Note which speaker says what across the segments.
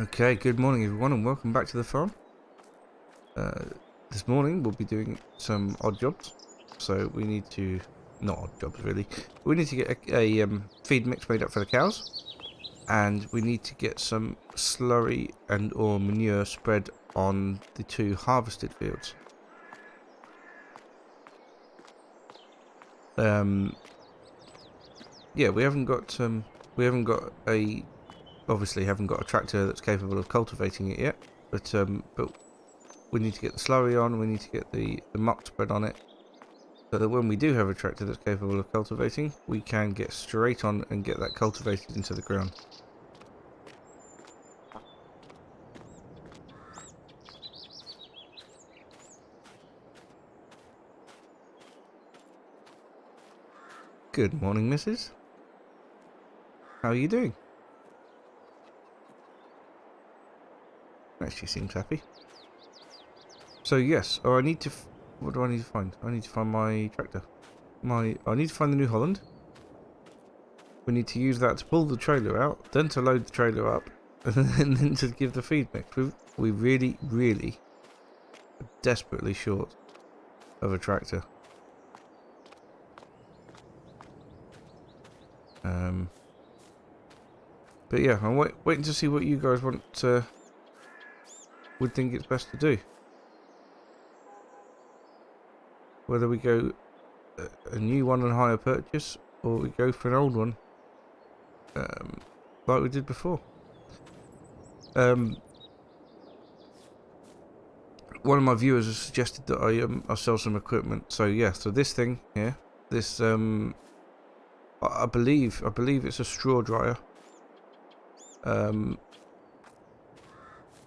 Speaker 1: Okay, good morning everyone and welcome back to the farm. This morning we'll be doing some odd jobs. So we need to, not odd jobs really, we need to get a feed mix made up for the cows. And we need to get some slurry and or manure spread on the 2 harvested fields. Yeah, we haven't got obviously haven't got a tractor that's capable of cultivating it yet, but we need to get the slurry on, we need to get the muck spread on it, so that when we do have a tractor that's capable of cultivating, we can get straight on and get that cultivated into the ground. Good morning, missus. How are you doing? She seems happy. So yes, I need to... what do I need to find? I need to find my tractor. I need to find the New Holland. We need to use that to pull the trailer out, then to load the trailer up, and then to give the feed mix. We really, really are desperately short of a tractor. But yeah, I'm waiting to see what you guys would think it's best to do. Whether we go a new one and hire purchase, or we go for an old one, like we did before. One of my viewers has suggested that I sell some equipment. So yeah, so this thing here, this I believe it's a straw dryer.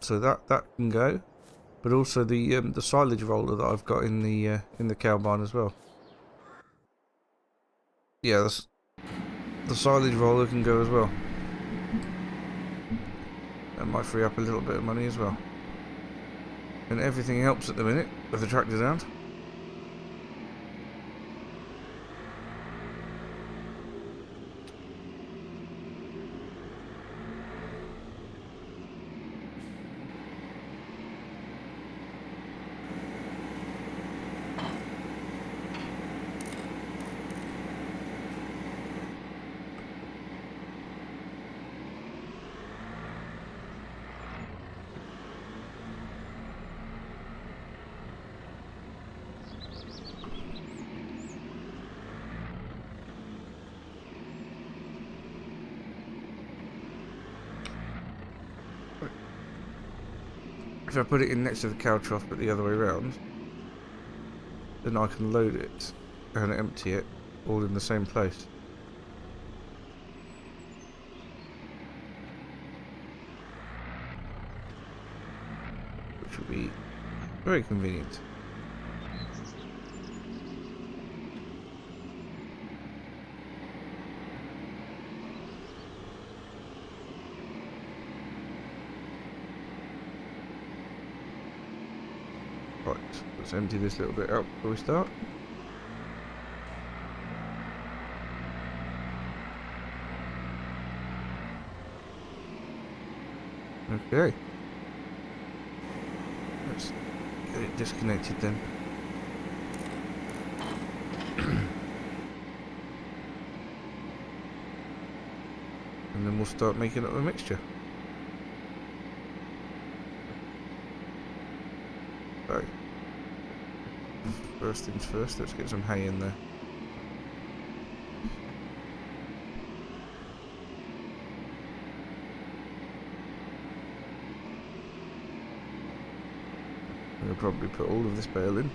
Speaker 1: So that can go, but also the silage roller that I've got in the cow barn as well. Yeah, the silage roller can go as well. That might free up a little bit of money as well. And everything helps at the minute with the tractor down. If I put it in next to the cow trough but the other way around, then I can load it and empty it all in the same place. Which would be very convenient. Right, let's empty this little bit out before we start. Okay. Let's get it disconnected then. And then we'll start making up the mixture. So, first things first, let's get some hay in there. We'll probably put all of this bale in.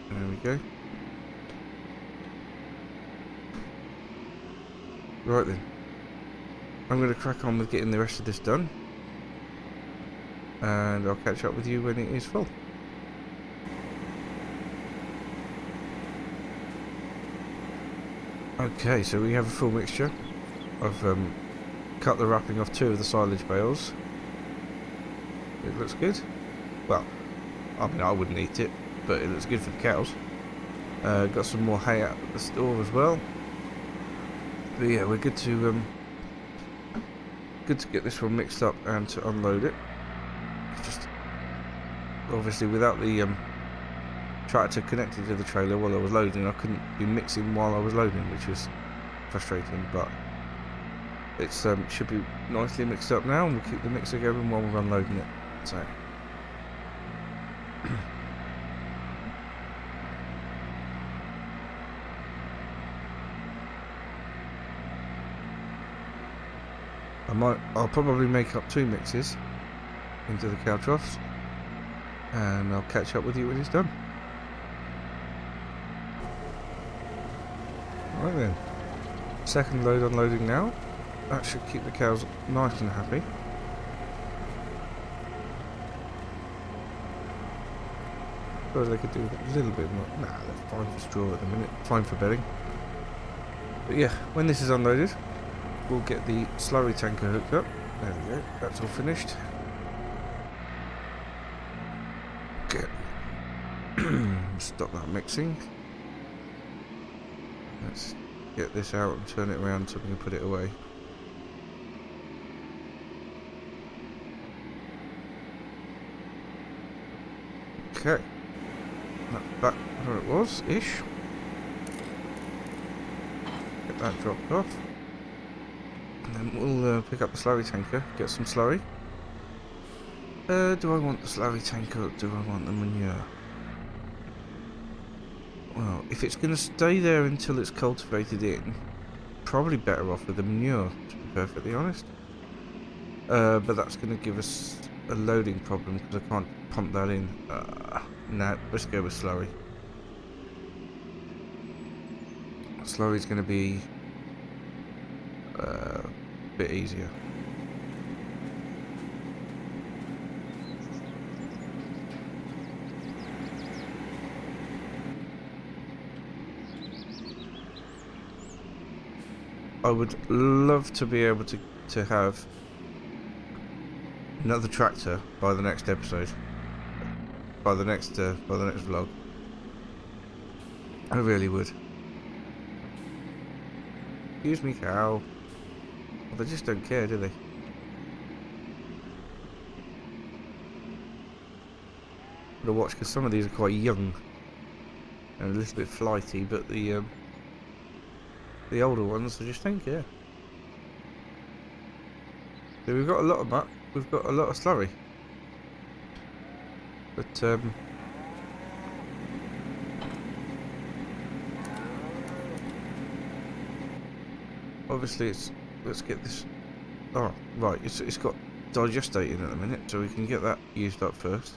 Speaker 1: There we go. Right then. I'm going to crack on with getting the rest of this done. And I'll catch up with you when it is full. Okay, so we have a full mixture. I've cut the wrapping off 2 of the silage bales. It looks good. Well, I mean, I wouldn't eat it, but it looks good for the cows. Got some more hay out at the store as well. But yeah, we're good to get this one mixed up and to unload it. Just obviously without the tractor connected to the trailer while I was loading, I couldn't be mixing while I was loading, which was frustrating. But it should be nicely mixed up now, and we'll keep the mixer going while we're unloading it. So. I'll probably make up 2 mixes into the cow troughs, and I'll catch up with you when it's done. Right then, second load unloading now. That should keep the cows nice and happy. Suppose they could do a little bit more. Nah, they're fine for straw at the minute, fine for bedding. But yeah, when this is unloaded, we'll get the slurry tanker hooked up. There we go, that's all finished. Okay. Stop that mixing. Let's get this out and turn it around so we can put it away. Okay. That's back where it was, ish. Get that dropped off. And then we'll pick up the slurry tanker, get some slurry. Do I want the slurry tanker or do I want the manure? Well, if it's going to stay there until it's cultivated in, probably better off with the manure, to be perfectly honest. But that's going to give us a loading problem because I can't pump that in. Nah, let's go with slurry. Slurry's going to be a bit easier. I would love to be able to have another tractor by the next episode, by the next vlog. I really would. Excuse me, cow. Well, they just don't care, do they? Gotta watch because some of these are quite young and a little bit flighty, but the older ones, I just don't care. So we've got a lot of muck, we've got a lot of slurry, but obviously let's get this. Oh right, it's got digestate in at the minute, so we can get that used up first,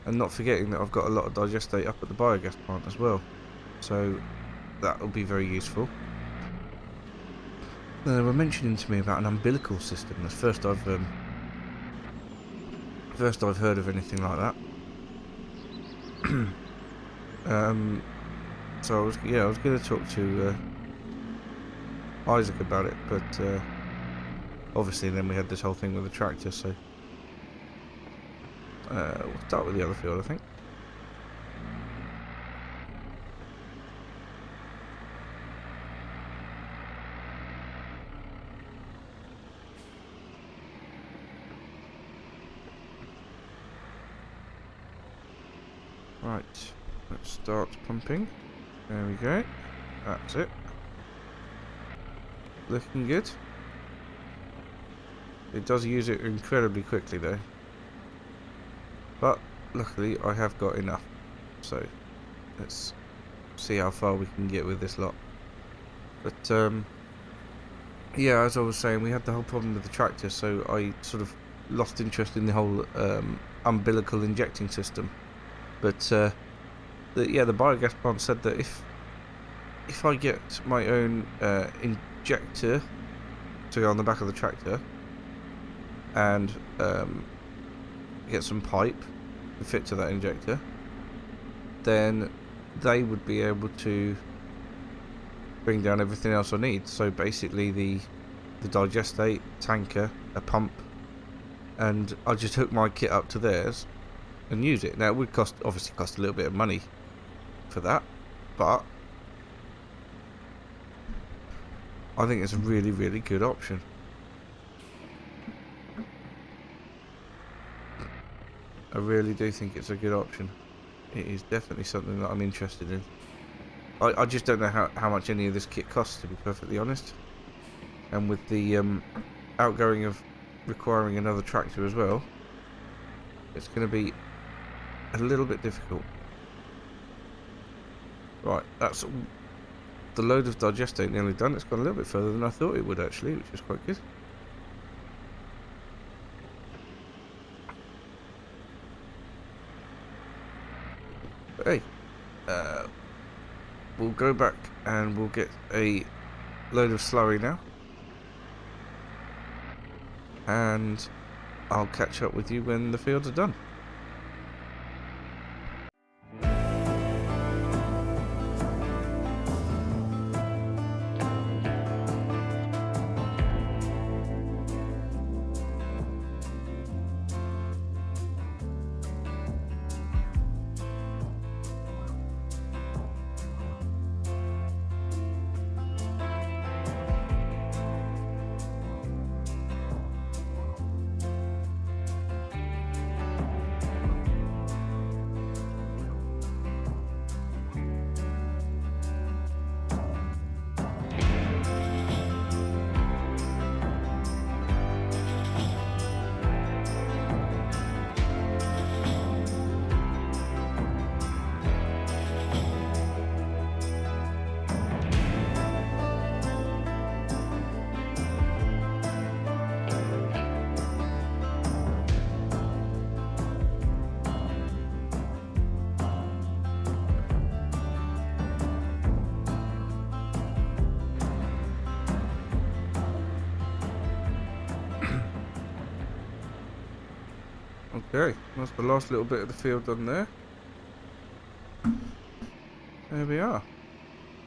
Speaker 1: and not forgetting that I've got a lot of digestate up at the biogas plant as well, so that will be very useful. They were mentioning to me about an umbilical system. That's first I've heard of anything like that. So I was going to talk to Isaac about it, but obviously then we had this whole thing with the tractor. So we'll start with the other field, I think. Right, let's start pumping. There we go. That's it. Looking good. It does use it incredibly quickly though. But luckily I have got enough. So let's see how far we can get with this lot. But yeah, as I was saying, we had the whole problem with the tractor, so I sort of lost interest in the whole umbilical injecting system. But the biogas plant said that if I get my own injector to go on the back of the tractor and get some pipe to fit to that injector, then they would be able to bring down everything else I need. So basically the the digestate, tanker, a pump, and I just hook my kit up to theirs and use it. Now it would obviously cost a little bit of money for that, but I think it's a really, really good option. I really do think it's a good option. It is definitely something that I'm interested in. I just don't know how much any of this kit costs, to be perfectly honest. And with the outgoing of requiring another tractor as well, it's going to be a little bit difficult. Right, that's the load of digestate nearly done. It's gone a little bit further than I thought it would actually, which is quite good. But hey, we'll go back and we'll get a load of slurry now. And I'll catch up with you when the fields are done. Okay, that's the last little bit of the field done there. There we are.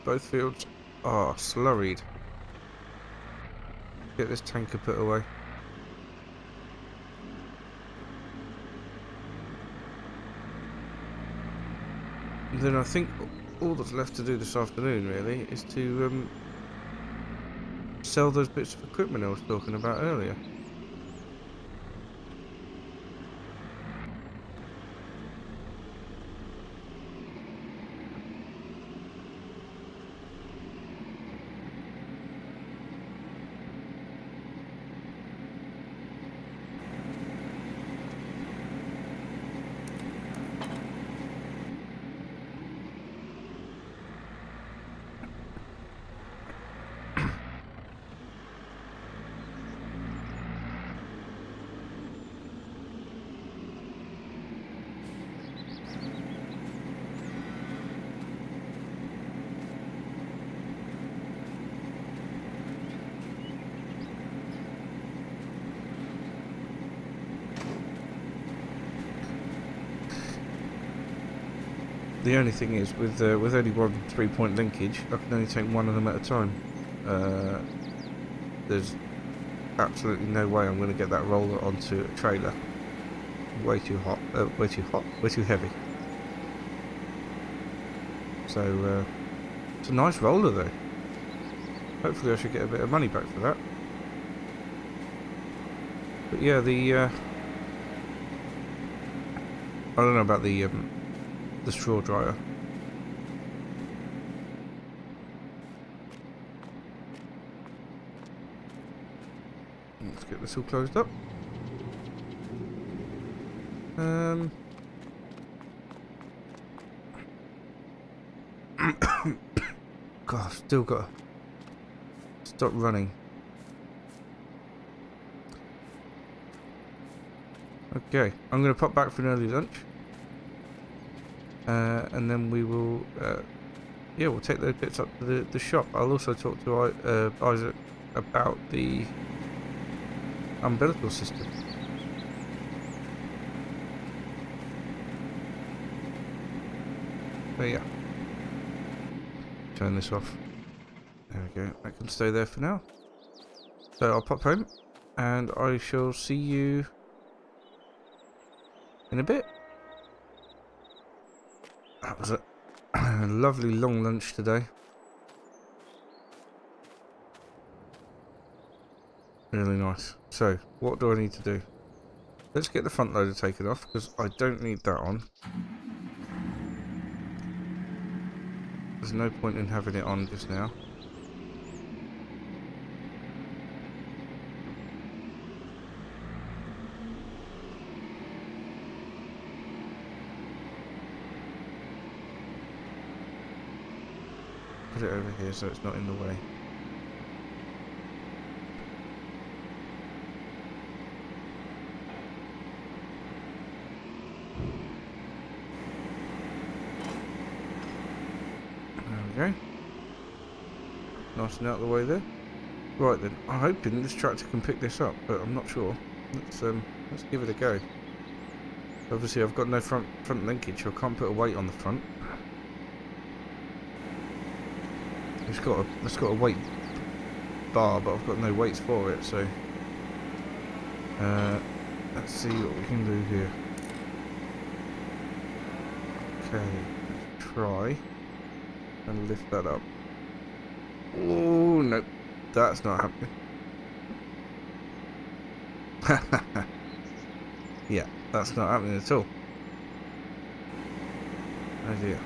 Speaker 1: Both fields are slurried. Get this tanker put away. And then I think all that's left to do this afternoon really is to sell those bits of equipment I was talking about earlier. The only thing is, with only one 3-point linkage, I can only take one of them at a time. There's absolutely no way I'm going to get that roller onto a trailer. Way too hot, way too heavy. So it's a nice roller though. Hopefully I should get a bit of money back for that. But yeah, I don't know about the straw dryer. Let's get this all closed up. God, still got to stop running. Okay, I'm going to pop back for an early lunch. And then we will, yeah, we'll take those bits up to the shop. I'll also talk to Isaac about the umbilical system. But yeah, turn this off. There we go. That can stay there for now. So I'll pop home, and I shall see you in a bit. That was a lovely long lunch today. Really nice. So, what do I need to do? Let's get the front loader taken off, because I don't need that on. There's no point in having it on just now. Put it over here so it's not in the way. There we go. Nice and out of the way there. Right then, I'm hoping this tractor can pick this up, but I'm not sure. Let's give it a go. Obviously I've got no front linkage, so I can't put a weight on the front. It's got a weight bar, but I've got no weights for it, so let's see what we can do here. Okay, let's try and lift that up. Oh no, that's not happening. Yeah, that's not happening at all. Oh dear.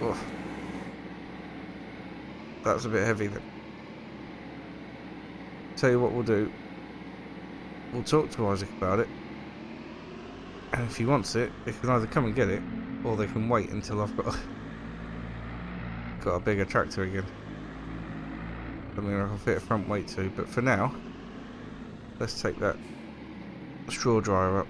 Speaker 1: Oh, that's a bit heavy then. Tell you what we'll do. We'll talk to Isaac about it. And if he wants it, he can either come and get it, or they can wait until I've got a bigger tractor again. Something I can fit a front weight to. But for now, let's take that straw dryer up.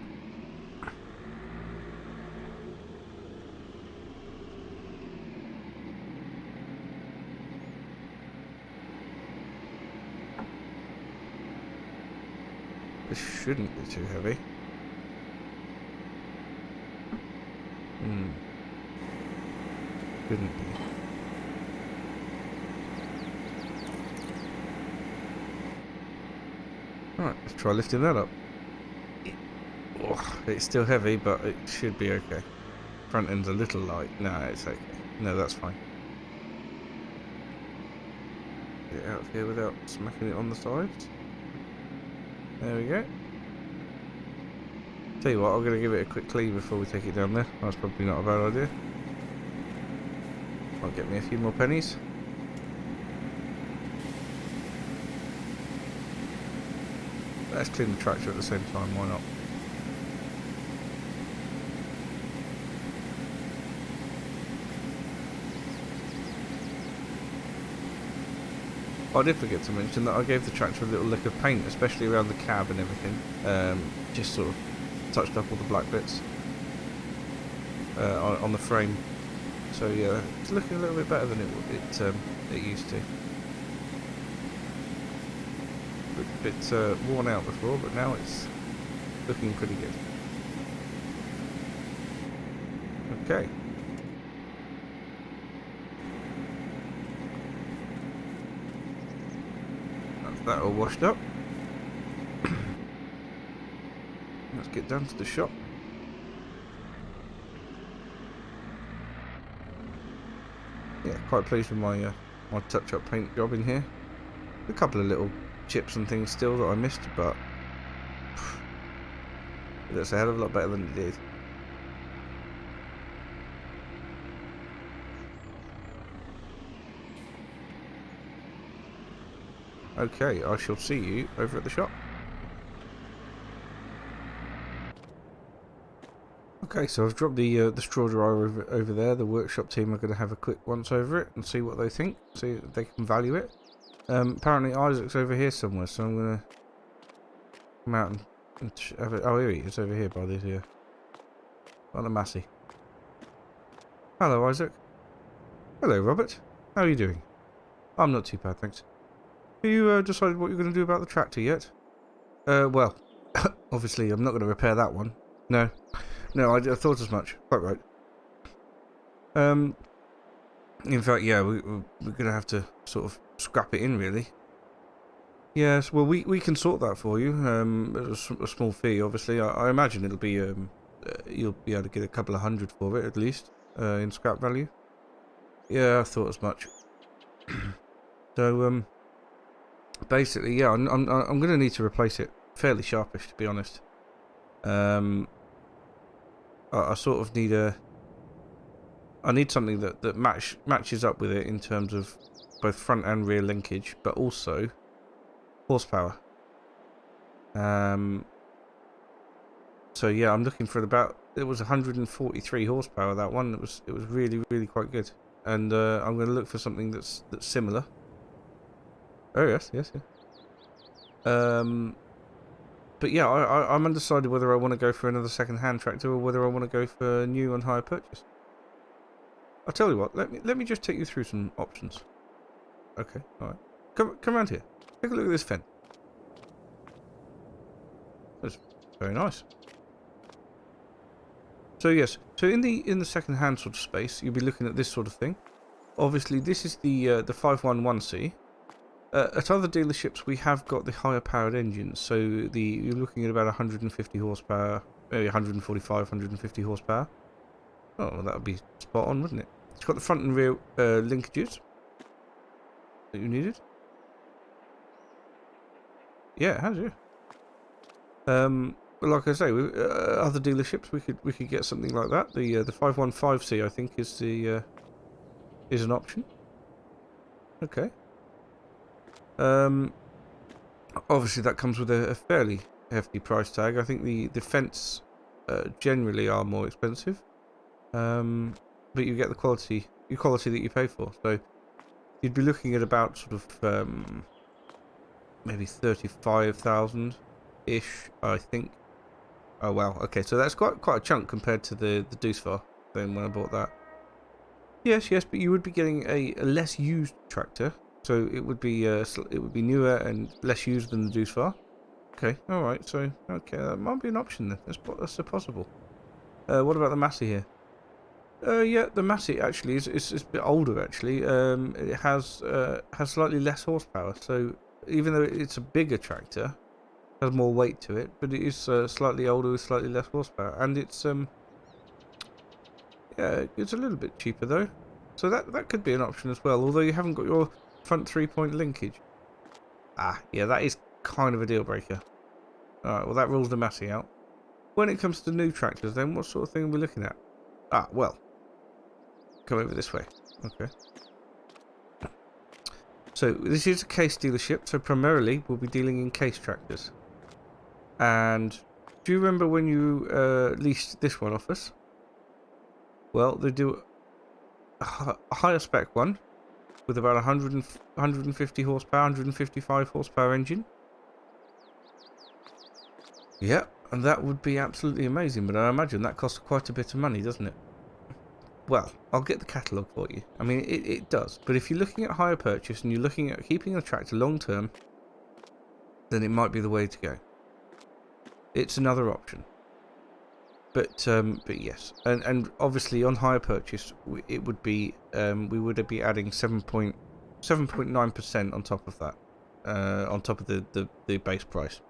Speaker 1: This shouldn't be too heavy. Shouldn't be. Alright, let's try lifting that up. Oh, it's still heavy, but it should be okay. Front end's a little light. No, it's okay. No, that's fine. Get it out of here without smacking it on the sides. There we go. Tell you what, I'm going to give it a quick clean before we take it down there. That's probably not a bad idea. Might get me a few more pennies. Let's clean the tractor at the same time, why not? I did forget to mention that I gave the tractor a little lick of paint, especially around the cab and everything. Just sort of touched up all the black bits on the frame. So yeah, it's looking a little bit better than it used to. A bit worn out before, but now it's looking pretty good. Okay. That's that all washed up. Let's get down to the shop. Yeah, quite pleased with my my touch-up paint job in here. A couple of little chips and things still that I missed, but it looks a hell of a lot better than it did. Okay, I shall see you over at the shop. Okay, so I've dropped the straw dryer over there. The workshop team are going to have a quick once over it and see what they think, see if they can value it. Apparently Isaac's over here somewhere, so I'm going to come out and have it. Oh, here he is, over here by this here. By the Massey. Hello, Isaac. Hello, Robert. How are you doing? I'm not too bad, thanks. Have you decided what you're going to do about the tractor yet? Well, obviously I'm not going to repair that one. No, I thought as much. Quite right. In fact, yeah, we're going to have to sort of scrap it in, really. Yes, well, we can sort that for you. A small fee, obviously. I imagine it'll be you'll be able to get a couple of hundred for it at least in scrap value. Yeah, I thought as much. So basically, yeah, I'm going to need to replace it fairly sharpish, to be honest. I sort of need I need something that matches up with it in terms of both front and rear linkage, but also horsepower. So yeah, I'm looking for it was 143 horsepower, that one. It was really, really quite good. And I'm going to look for something that's similar. Oh yes. But yeah, I'm undecided whether I want to go for another second-hand tractor or whether I want to go for new on hire purchase. I'll tell you what. Let me just take you through some options. Okay, all right. Come around here. Take a look at this fence. That's very nice. So yes, so in the second-hand sort of space, you'll be looking at this sort of thing. Obviously, this is the 511C. At other dealerships, we have got the higher powered engines, so you're looking at about 150 horsepower, maybe 145, 150 horsepower. Oh, well, that would be spot on, wouldn't it? It's got the front and rear linkages that you needed. Yeah, it has, yeah. But like I say, other dealerships we could get something like that. The 515C I think is an option. Okay. Obviously that comes with a fairly hefty price tag. I think the fence generally are more expensive, but you get the quality that you pay for. So you'd be looking at about sort of maybe 35,000 ish, I think. Oh wow, okay, so that's quite a chunk compared to the Deucevar then when I bought that. Yes, but you would be getting a less used tractor, so it would be newer and less used than the Deucevar. Okay, all right, so okay, that might be an option then. That's possible. What about the Massey here? Yeah, the Massey actually is a bit older actually. It has slightly less horsepower, so even though it's a bigger tractor, has more weight to it, but it is slightly older with slightly less horsepower, and yeah, it's a little bit cheaper though, so that could be an option as well. Although you haven't got your front 3-point linkage. Ah, yeah, that is kind of a deal breaker. All right, well that rules the Massey out. When it comes to new tractors, then what sort of thing are we looking at? Ah, well, come over this way. Okay. So this is a case dealership, so primarily we'll be dealing in case tractors. And do you remember when you leased this one off us? Well, they do a higher spec one with about 150 horsepower, 155 horsepower engine. Yeah, and that would be absolutely amazing, but I imagine that costs quite a bit of money, doesn't it? Well, I'll get the catalogue for you. I mean, it does, but if you're looking at hire purchase and you're looking at keeping a tractor long term, then it might be the way to go. It's another option. But yes, and obviously on hire purchase, it would be we would be adding 7.9% on top of that, on top of the base price.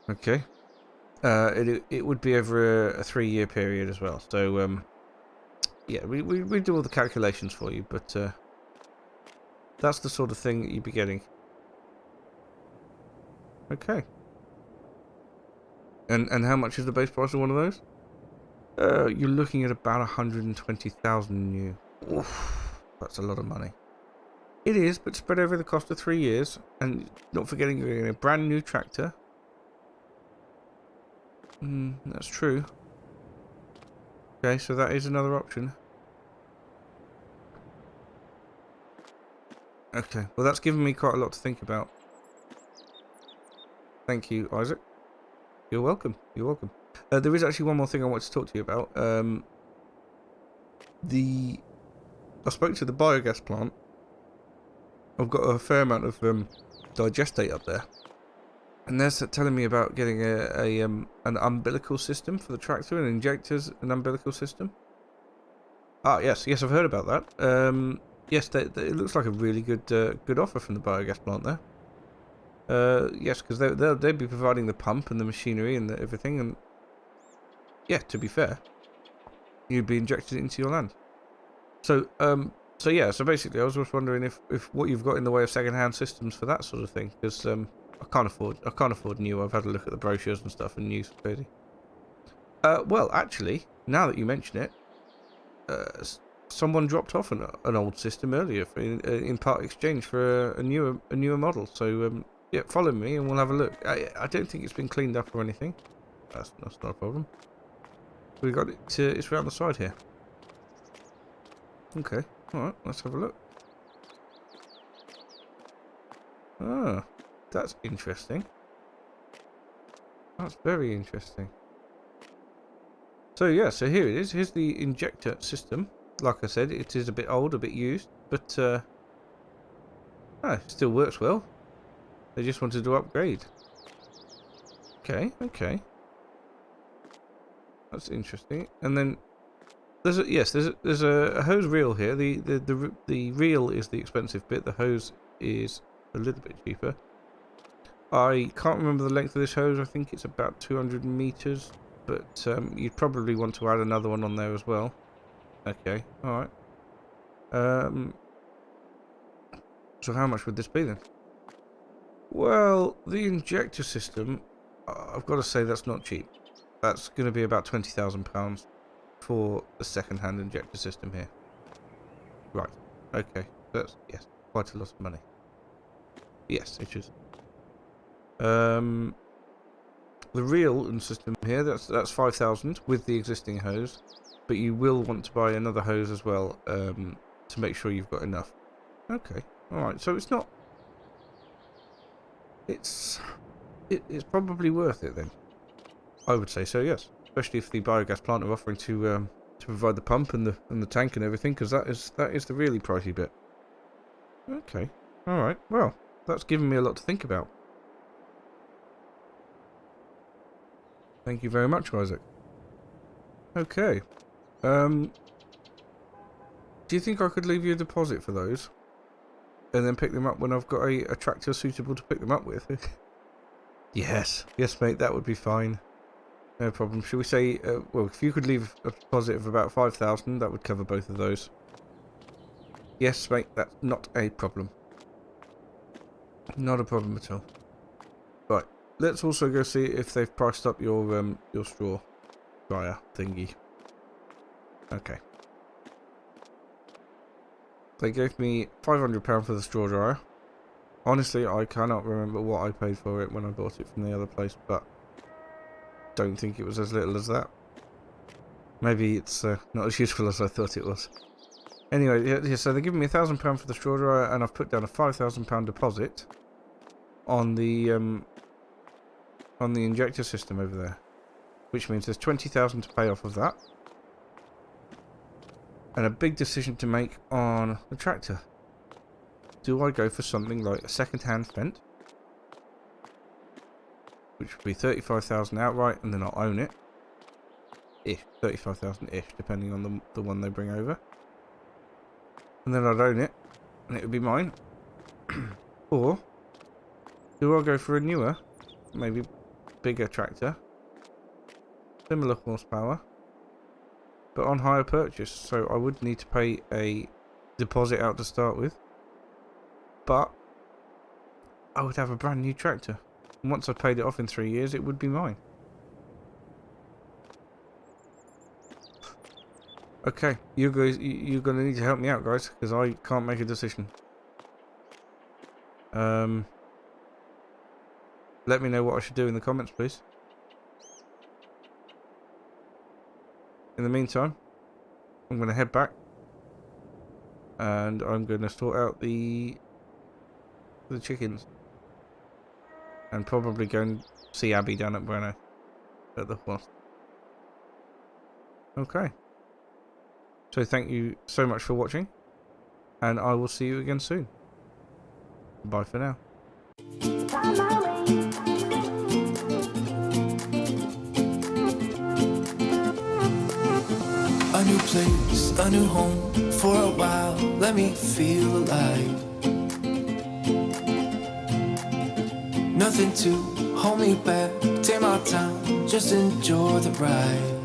Speaker 1: Okay, it would be over a 3-year period as well. So yeah, we do all the calculations for you, but that's the sort of thing that you'd be getting. Okay. And how much is the base price of one of those? You're looking at about 120,000 new. Oof, that's a lot of money. It is, but spread over the cost of 3 years, and not forgetting you're getting a brand new tractor. That's true. Okay, so that is another option. Okay, well that's given me quite a lot to think about. Thank you, Isaac. You're welcome. You're welcome. There is actually one more thing I want to talk to you about. I spoke to the biogas plant. I've got a fair amount of digestate up there, and they're telling me about getting an umbilical system for the tractor, and injectors, an umbilical system. Ah, yes, I've heard about that. Yes, it looks like a really good offer from the biogas plant there. Yes, because they'd be providing the pump and the machinery and everything, and yeah, to be fair, you'd be injected into your land. So, so basically, I was just wondering if what you've got in the way of second-hand systems for that sort of thing, because I can't afford new. I've had a look at the brochures and stuff, and new's crazy. Well, actually, now that you mention it, someone dropped off an old system earlier in part exchange for a newer model. So yeah, follow me and we'll have a look. I don't think it's been cleaned up or anything. That's not a problem. We got it. It's around the side here. Okay. All right. Let's have a look. Ah, that's interesting. That's very interesting. So yeah, so here it is. Here's the injector system. Like I said, it is a bit old, a bit used, but it still works well. They just wanted to upgrade. Okay, okay. That's interesting. And then there's a hose reel here. The reel is the expensive bit. The hose is a little bit cheaper. I can't remember the length of this hose. I think it's about 200 meters, but you'd probably want to add another one on there as well. Okay, all right. So how much would this be then? Well, the injector system, I've got to say that's not cheap. That's going to be about £20,000 for the second-hand injector system here. Right. Okay. That's, yes, quite a lot of money. Yes, it is. The reel system here, that's 5,000 with the existing hose, but you will want to buy another hose as well to make sure you've got enough. Okay. All right. So it's not. It's probably worth it then. I would say so, yes. Especially if the biogas plant are offering to provide the pump and the tank and everything, because that is the really pricey bit. Okay, all right. Well, that's given me a lot to think about. Thank you very much, Isaac. Okay. Do you think I could leave you a deposit for those, and then pick them up when I've got a tractor suitable to pick them up with? Yes, mate. That would be fine. No problem. Should we say, well, if you could leave a deposit of about 5,000, that would cover both of those. Yes, mate, that's not a problem. Not a problem at all. Right, let's also go see if they've priced up your straw dryer thingy. Okay. They gave me £500 for the straw dryer. Honestly, I cannot remember what I paid for it when I bought it from the other place, but don't think it was as little as that. Maybe it's not as useful as I thought it was. Anyway, yeah, so they're giving me £1,000 for the straw dryer, and I've put down a £5,000 deposit on the injector system over there, which means there's 20,000 to pay off of that, and a big decision to make on the tractor. Do I go for something like a second-hand Fent, which would be 35,000 outright, and then I'll own it, 35,000 ish, depending on the one they bring over, and then I'd own it, and it would be mine. Or do I go for a newer, maybe bigger tractor, similar horsepower, but on hire purchase? So I would need to pay a deposit out to start with, but I would have a brand new tractor. And once I paid it off in 3 years, it would be mine. Okay, you guys, you're gonna need to help me out, guys, because I can't make a decision. Let me know what I should do in the comments, please. In the meantime, I'm gonna head back, and I'm gonna sort out the chickens, and probably go and see Abby down at Breno at the horse. Okay. So thank you so much for watching, and I will see you again soon. Bye for now.
Speaker 2: A new place, a new home for a while. Let me feel alive. Nothing to hold me back. Take my time, just enjoy the ride.